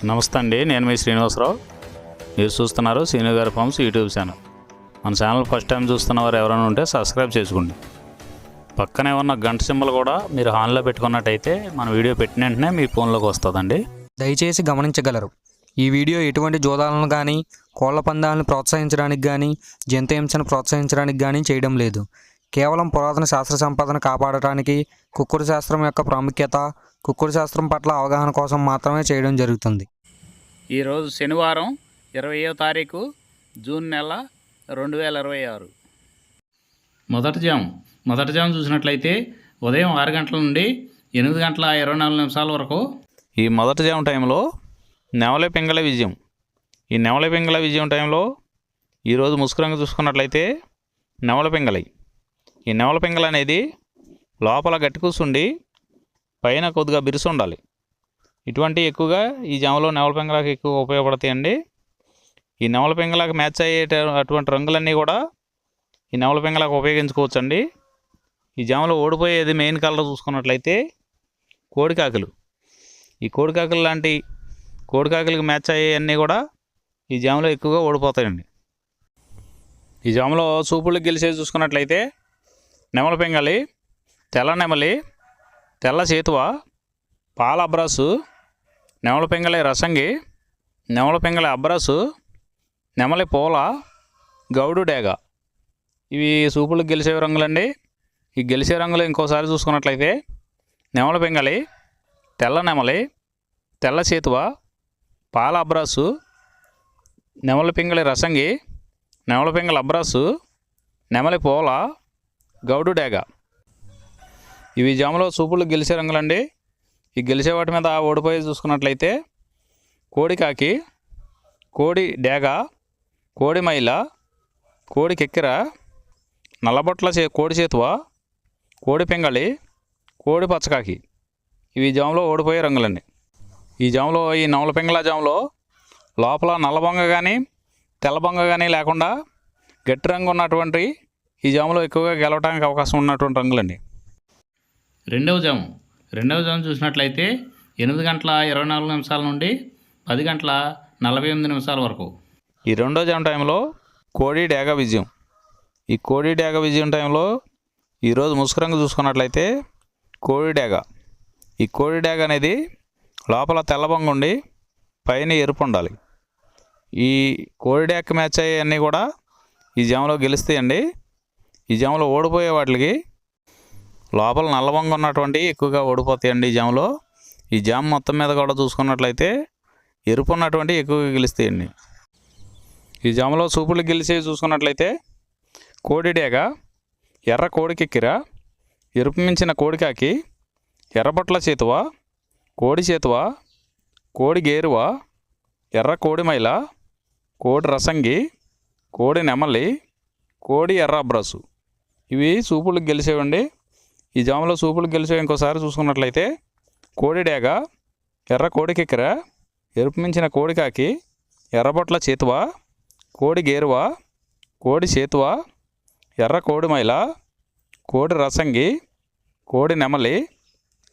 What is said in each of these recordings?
నమస్తే అండి, నేను మీ శ్రీనివాసరావు. మీరు చూస్తున్నారు శ్రీను గారి ఫార్మ్స్ యూట్యూబ్ ఛానల్. మన ఛానల్ ఫస్ట్ టైం చూస్తున్న వారు ఎవరైనా ఉంటే సబ్స్క్రైబ్ చేసుకోండి. పక్కనే ఉన్న గంట సింబల్ కూడా మీరు ఆన్లో పెట్టుకున్నట్టయితే మన వీడియో పెట్టిన వెంటనే మీ ఫోన్లోకి వస్తుందండి. దయచేసి గమనించగలరు, ఈ వీడియో ఎటువంటి జోదాలను కానీ కోళ్ల పందాలను ప్రోత్సహించడానికి కానీ జంతు హింసను ప్రోత్సహించడానికి కానీ చేయడం లేదు. కేవలం పురాతన శాస్త్ర సంపదను కాపాడటానికి, కుక్కుడు శాస్త్రం యొక్క ప్రాముఖ్యత, కుక్కుడు శాస్త్రం పట్ల అవగాహన కోసం మాత్రమే చేయడం జరుగుతుంది. ఈరోజు శనివారం 20వ తారీఖు జూన్ నెల 2026. మొదటి జాము చూసినట్లయితే ఉదయం 6 గంటల నుండి 8 గంటల 24 నిమిషాల వరకు ఈ మొదటి జాము టైంలో నెమలి పింగళ విజయం. ఈ నెమలి పింగళ విజయం టైంలో ఈరోజు ముసుకురంగు చూసుకున్నట్లయితే నెమలి పింగళి. ఈ నెమలి పింగళ అనేది లోపల గట్టి కూర్చుండి పైన కొద్దిగా బిరుసు ఉండాలి. ఇటువంటి ఎక్కువగా ఈ జామలో నెమలి పింగళకి ఎక్కువ ఉపయోగపడతాయండి. ఈ నెమలి పింగళకి మ్యాచ్ అయ్యే అటువంటి రంగులన్నీ కూడా ఈ నెమలి పింగళకి ఉపయోగించుకోవచ్చండి. ఈ జామలో ఓడిపోయేది మెయిన్ కలర్ చూసుకున్నట్లయితే కోడికాకులు. ఈ కోడికాకులు లాంటి కోడికాకులకి మ్యాచ్ అయ్యేవన్నీ కూడా ఈ జామలో ఎక్కువగా ఓడిపోతాయండి. ఈ జామలో చూపులకు గెలిచేది చూసుకున్నట్లయితే నెమలి పింగళి, తెల్ల నెమలి, తెల్ల చేతువ, పాల అబ్రాసు, నెమలి పింగళి రసంగి, నెమలి పింగళి అబ్రాసు, నెమలి పూల, గౌడు డేగ. ఇవి సూపులకు గెలిచే రంగులండి. ఈ గెలిచే రంగులు ఇంకోసారి చూసుకున్నట్లయితే నెమలి పింగళి, తెల్ల నెమలి, తెల్ల చేతువ, పాల అబ్రాసు, నెమలి పింగళి రసంగి, నెమలి పింగళి అబ్రాసు, నెమలి పూల, గౌడు డేగ. ఇవి జాములో సూపులు గెలిచే రంగులండి. ఈ గెలిచే వాటి మీద ఓడిపోయి చూసుకున్నట్లయితే కోడికాకి, కోడి డేగ, కోడి మైల, కోడి కెక్కిర, నల్లబొట్ల కోడి చేతువ, కోడి పింగళి, కోడి పచ్చకాకి. ఇవి జాములో ఓడిపోయే రంగులండి. ఈ జాములో ఈ నెమలి పింగళ జాములో లోపల నల్లబొంగ కానీ తెల్లబొంగ కానీ లేకుండా గట్టి రంగు ఉన్నటువంటి ఈ జాములో ఎక్కువగా గెలవడానికి అవకాశం ఉన్నటువంటి రంగులండి. రెండవ జాము చూసినట్లయితే 8 గంటల 24 నిమిషాల నుండి 10 గంటల 48 నిమిషాల వరకు ఈ రెండో జాము టైంలో కోడి డేగ విజయం. ఈ కోడి డేగ విజయం టైంలో ఈరోజు ముసుగు రంగు చూసుకున్నట్లయితే కోడి డేగ. ఈ కోడి డేగ అనేది లోపల తెల్లబొంగ ఉండి పైన ఎరుపు ఉండాలి. ఈ కోడి డేగ మ్యాచ్ అయ్యేవన్నీ కూడా ఈ జాములో గెలుస్తాయండి. ఈ జాములో ఓడిపోయే వాటికి లోపల నల్లబొంగ ఉన్నటువంటి ఎక్కువగా ఓడిపోతాయండి. ఈ జాములో ఈ జామ్ మొత్తం మీద కూడా చూసుకున్నట్లయితే ఎరుపు ఉన్నటువంటి ఎక్కువగా గెలుస్తాయండి. ఈ జాములో సూపులు గెలిచేవి చూసుకున్నట్లయితే కోడి డేగ, ఎర్ర కోడికెక్కిర, ఎరుపు మించిన కోడికాకి, ఎర్రబొట్ల చేతువ, కోడి చేతువ, కోడి గేరువ, ఎర్ర కోడి మైల, కోడి రసంగి, కోడి నెమలి, కోడి ఎర్ర అబ్రాసు. ఇవి సూపులకు గెలిచేవండి. ఈ జాములో సూపులకు గెలిచేవి ఇంకోసారి చూసుకున్నట్లయితే కోడి డేగ, ఎర్ర కోడికెక్కిర, ఎరుపు మించిన కోడికాకి, ఎర్రబొట్ల చేతువ, కోడి గేరువ, కోడి చేతువ, ఎర్ర కోడి మైల, కోడి రసంగి, కోడి నెమలి,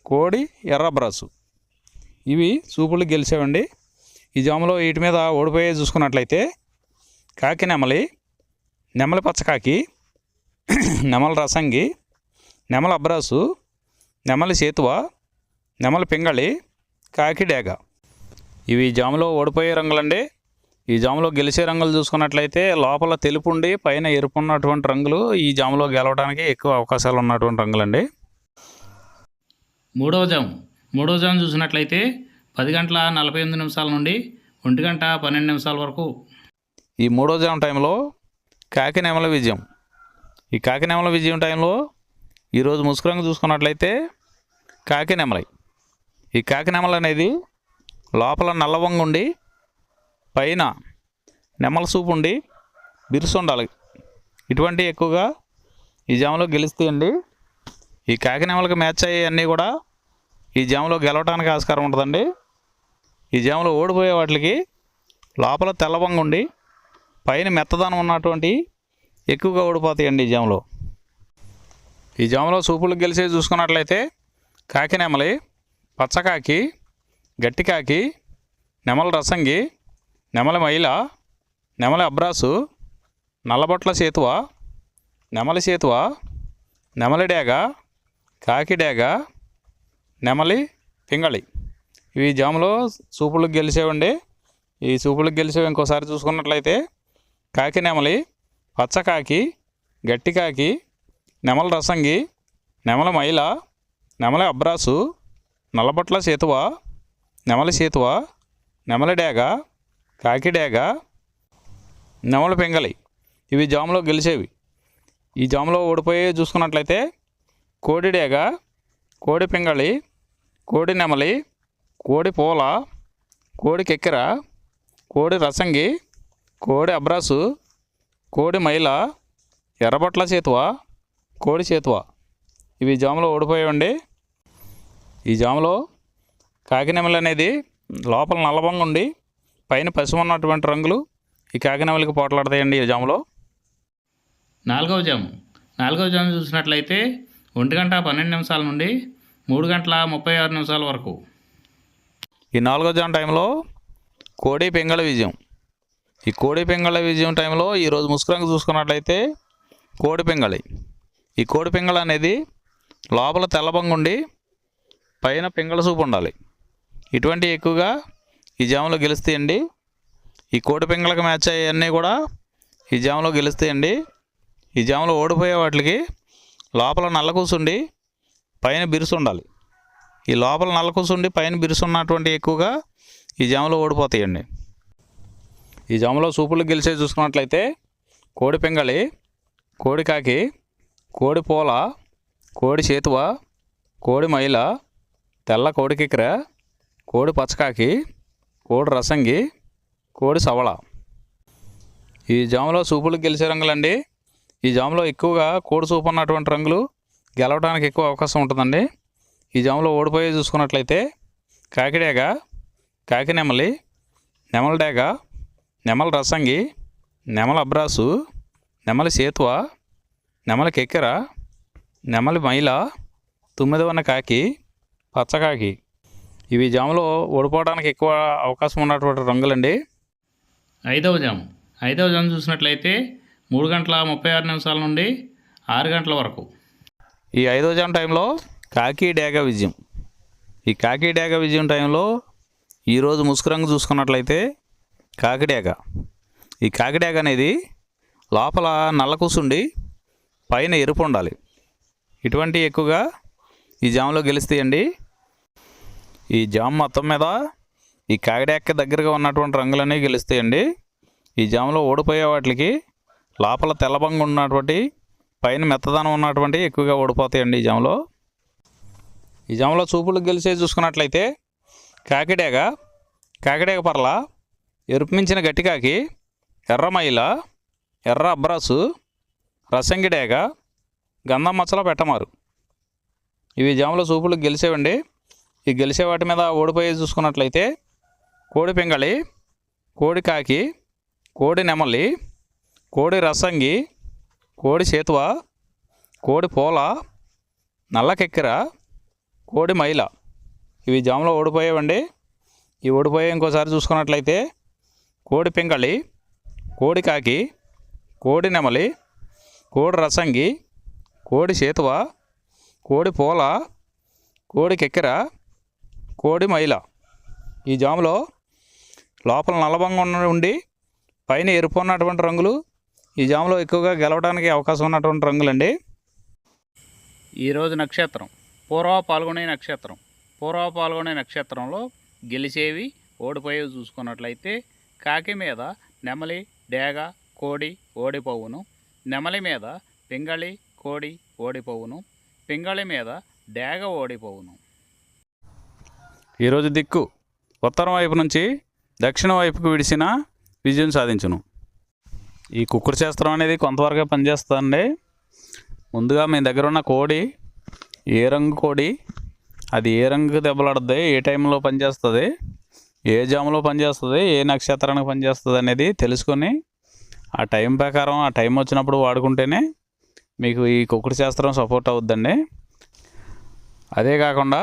కోడి ఎర్ర బ్రాసు. ఇవి సూపులకు గెలిచేవండి. ఈ జాములో వీటి మీద ఓడిపోయే చూసుకున్నట్లయితే కాకి నెమలి, నెమలి పచ్చకాకి, నెమలి రసంగి, నెమలి అబ్రాసు, నెమలి చేతువ, నెమలి పింగళి, కాకి డేగ. ఇవి జాములో ఓడిపోయే రంగులండి. ఈ జాములో గెలిచే రంగులు చూసుకున్నట్లయితే లోపల తెలుపు ఉండి పైన ఎరుపు ఉన్నటువంటి రంగులు ఈ జాములో గెలవడానికి ఎక్కువ అవకాశాలు ఉన్నటువంటి రంగులండి. మూడవ జాము చూసినట్లయితే 10 గంటల 48 నిమిషాల నుండి 1 గంట 12 నిమిషాల వరకు ఈ మూడో జాము టైంలో కాకి నెమలి విజయం. ఈ కాకి నెమలి విజయం టైంలో ఈరోజు ముసుగు రంగు చూసుకున్నట్లయితే కాకి నెమలి. ఈ కాకి నెమలి అనేది లోపల నల్లబొంగ ఉండి పైన నెమల సూపు ఉండి బిరుసు ఉండాలి. ఇటువంటి ఎక్కువగా ఈ జాములో గెలుస్తాయండి. ఈ కాకి నెమలికి మ్యాచ్ అయ్యేవన్నీ కూడా ఈ జాములో గెలవడానికి ఆస్కారం ఉంటుందండి. ఈ జాములో ఓడిపోయే వాటికి లోపల తెల్లబొంగ ఉండి పైన మెత్తదనం ఉన్నటువంటి ఎక్కువగా ఓడిపోతాయండి ఈ జాములో. ఈ జాములో సూపులకు గెలిచేది చూసుకున్నట్లయితే కాకి నెమలి, పచ్చకాకి, గట్టికాకి, నెమల రసంగి, నెమలి మైల, నెమలి అబ్రాసు, నల్లబొట్ల సేతువ, నెమలి సేతువ, నెమలి డేగ, కాకి డేగ, నెమలి పింగళి. ఇవి జాములో సూపులకు గెలిచేవండి. ఈ సూపులకు గెలిచేవి ఇంకోసారి చూసుకున్నట్లయితే కాకి నెమలి, పచ్చకాకి, గట్టి కాకి, నెమల రసంగి, నెమలి మైల, నెమలి అబ్రాసు, నల్లబొట్ల సేతువ, నెమలి సేతువ, నెమలి డేగ, కాకి డేగ, నెమలి పింగళి. ఇవి జాములో గెలిచేవి. ఈ జాములో ఓడిపోయి చూసుకున్నట్లయితే కోడి డేగ, కోడి పింగళి, కోడి నెమలి, కోడి పూల, కోడి కెక్కెర, కోడి రసంగి, కోడి అబ్రాసు, కోడి మైల, ఎర్రబొట్ల సేతువ, కోడి సేతువ. ఇవి జాములో ఓడిపోయాయండి. ఈ జాములో కాకి నెమలి అనేది లోపల నల్లబంగా ఉండి పైన పసుపు ఉన్నటువంటి రంగులు ఈ కాకి నెమలికి పోట్లాడతాయండి. ఈ జాములో నాలుగవ జాము చూసినట్లయితే 1:12 నుండి 3:36 వరకు. ఈ 4వ జాము టైంలో కోడి పింగళ విజయం. ఈ కోడి పింగళ విజయం టైంలో ఈరోజు ముసుకురంగు చూసుకున్నట్లయితే కోడి పింగళి. ఈ కోడి పింగళ అనేది లోపల తెల్లబంగుండి పైన పింగళ సూపు ఉండాలి. ఇటువంటి ఎక్కువగా ఈ జాములో గెలుస్తాయండి. ఈ కోడి పింగళకి మ్యాచ్ అయ్యన్నీ కూడా ఈ జాములో గెలుస్తాయండి. ఈ జాములో ఓడిపోయే వాటికి లోపల నల్ల కూసుండి పైన బిరుసు ఉండాలి. ఈ లోపల నల్ల కూసుండి పైన బిరుసు ఉన్నటువంటి ఎక్కువగా ఈ జాములో ఓడిపోతాయండి. ఈ జాములో సూపులు గెలిచే చూసుకున్నట్లయితే కోడి పింగళి, కోడి కాకి, కోడి పూల, కోడి చేతువ, కోడి మైల, తెల్ల కోడి కిక్కెర, కోడి పచ్చకాకి, కోడి రసంగి, కోడి సవళ. ఈ జాములో సూపులు గెలిచే రంగులండి. ఈ జాములో ఎక్కువగా కోడి సూపు ఉన్నటువంటి రంగులు గెలవడానికి ఎక్కువ అవకాశం ఉంటుందండి. ఈ జాములో ఓడిపోయి చూసుకున్నట్లయితే కాకి డేగ, కాకి నెమలి, నెమలి డేగ, నెమలి రసంగి, నెమలి అబ్రాసు, నెమలి సేతువ, నెమలి కెక్కెర, నెమలి మైల, తుమ్మిదవన్న కాకి, పచ్చకాకి. ఇవి జాములో ఓడిపోవడానికి ఎక్కువ అవకాశం ఉన్నటువంటి రంగులండి. ఐదవ జాము చూసినట్లయితే 3:36 నుండి 6 గంటల వరకు. ఈ 5వ జాము టైంలో కాకి డేగ విజయం. ఈ కాకి డేగ విజయం టైంలో ఈరోజు ముసుకురంగు చూసుకున్నట్లయితే కాకిడేగ. ఈ కాకిడేగ అనేది లోపల నల్ల కూసుండి పైన ఎరుపు ఉండాలి. ఇటువంటి ఎక్కువగా ఈ జాములో గెలుస్తాయండి. ఈ జామ్ మొత్తం మీద ఈ కాకిడేగకి దగ్గరగా ఉన్నటువంటి రంగులన్నీ గెలుస్తాయండి. ఈ జాములో ఓడిపోయే వాటికి లోపల తెల్లబంగు ఉన్నటువంటి పైన మెత్తదనం ఉన్నటువంటి ఎక్కువగా ఓడిపోతాయండి. ఈ జాములో చూపులకు గెలిచే చూసుకున్నట్లయితే కాకిడేగ, కాకిడేగ పర్ల, ఎరుపు మించిన గట్టికాకి, ఎర్ర మైల, ఎర్ర అబ్రాసు, రసంగి డేగ, గంధం మచ్చల పెట్టమారు. ఇవి జాములో చూపులకు గెలిచేవండి. ఈ గెలిచే వాటి మీద ఓడిపోయి చూసుకున్నట్లయితే కోడి పింగళి, కోడి కాకి, కోడి నెమలి, కోడి రసంగి, కోడి చేతువ, కోడి పూల, నల్ల కెక్కెర, కోడి మైల. ఇవి జాములో ఓడిపోయేవండి. ఈ ఓడిపోయే ఇంకోసారి చూసుకున్నట్లయితే కోడి పింగళి, కోడి కాకి, కోడి నెమలి, కోడి రసంగి, కోడి చేతువ, కోడి పూల, కోడి కెక్కెర, కోడి మైల. ఈ జాములో లోపల నల్లబంగా ఉండి పైన ఎరుపు ఉన్నటువంటి రంగులు ఈ జాములో ఎక్కువగా గెలవడానికి అవకాశం ఉన్నటువంటి రంగులండి. ఈరోజు నక్షత్రం పూర్వ పాల్గొనే నక్షత్రం. పూర్వ పాల్గొనే నక్షత్రంలో గెలిచేవి ఓడిపోయేవి చూసుకున్నట్లయితే కాకి మీద నెమలి, డేగ, కోడి ఓడిపోవును. నెమలి మీద పింగళి, కోడి ఓడిపోవును. పింగళి మీద డేగ ఓడిపోవును. ఈరోజు దిక్కు ఉత్తరం వైపు నుంచి దక్షిణ వైపుకు విడిచిన విజయం సాధించును. ఈ కుక్కుడు శాస్త్రం అనేది కొంతవరకే పనిచేస్తుందండి. ముందుగా మీ దగ్గర ఉన్న కోడి ఏ రంగు కోడి, అది ఏ రంగు దెబ్బలాడుతుంది, ఏ టైంలో పనిచేస్తుంది, ఏ జాములో పనిచేస్తుంది, ఏ నక్షత్రానికి పనిచేస్తుంది అనేది తెలుసుకొని ఆ టైం ప్రకారం ఆ టైం వచ్చినప్పుడు వాడుకుంటేనే మీకు ఈ కుక్కుడు శాస్త్రం సపోర్ట్ అవుద్దండి. అదే కాకుండా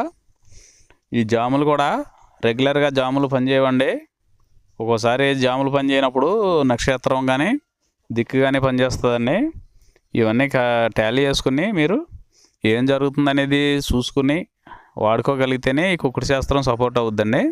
ఈ జాములు కూడా రెగ్యులర్గా జాములు పనిచేయవండి. ఒక్కోసారి జాములు పని చేయనప్పుడు నక్షత్రం కానీ దిక్కు కానీ పనిచేస్తుందండి. ఇవన్నీ టాలీ చేసుకుని మీరు ఏం జరుగుతుందనేది చూసుకుని వాడుకోగలిగితేనే ఈ కుక్కుడు శాస్త్రం సపోర్ట్ అవుద్దండి.